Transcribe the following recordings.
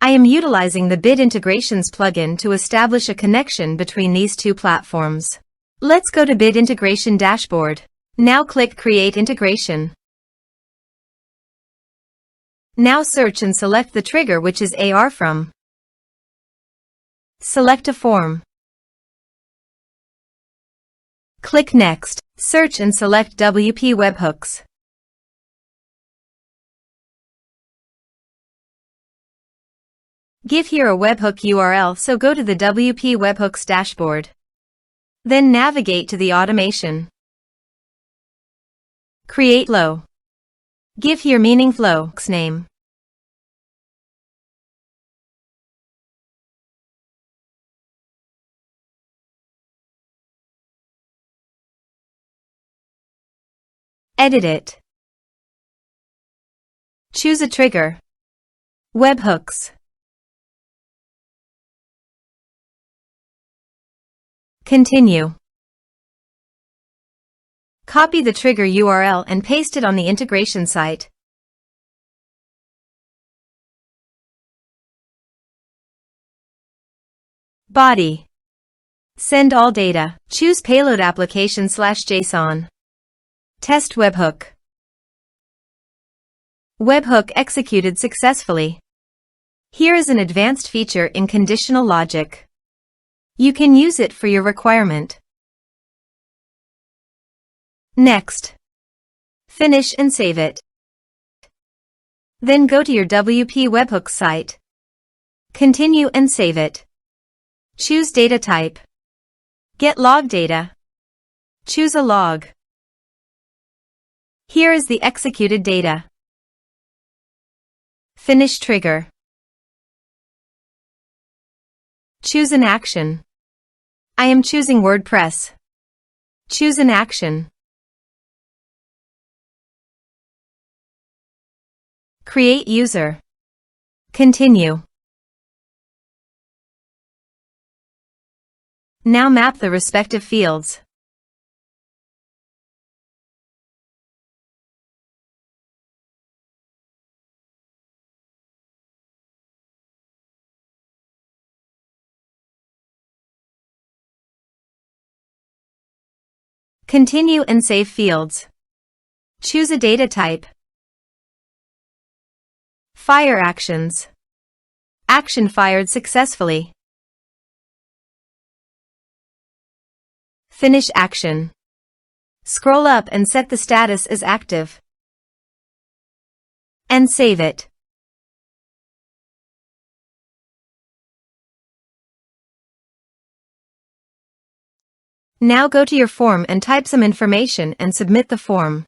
I am utilizing the Bit Integrations plugin to establish a connection between these two platforms. Let's go to Bit Integration Dashboard. Now click Create Integration. Now search and select the trigger, which is ARForms. Select a form. Click Next. Search and select WP Webhooks. Give here a webhook URL, so go to the WP Webhooks dashboard. Then navigate to the automation. Create flow. Give here meaning flow's name. Edit it. Choose a trigger. Webhooks. Continue. Copy the trigger URL and paste it on the integration site. Body. Send all data. Choose payload application/JSON. Test webhook. Webhook executed successfully. Here is an advanced feature in conditional logic. You can use it for your requirement. Next. Finish and save it. Then go to your WP Webhooks site. Continue and save it. Choose data type. Get log data. Choose a log. Here is the executed data. Finish trigger. Choose an action. I am choosing WordPress. Choose an action. Create user. Continue. Now map the respective fields. Continue and save fields. Choose a data type. Fire actions. Action fired successfully. Finish action. Scroll up and set the status as active. And save it. Now go to your form and type some information and submit the form.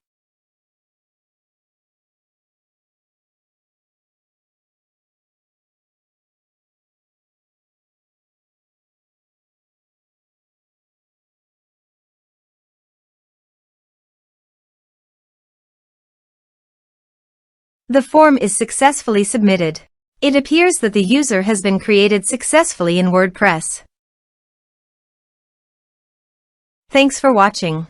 The form is successfully submitted. It appears that the user has been created successfully in WordPress. Thanks for watching.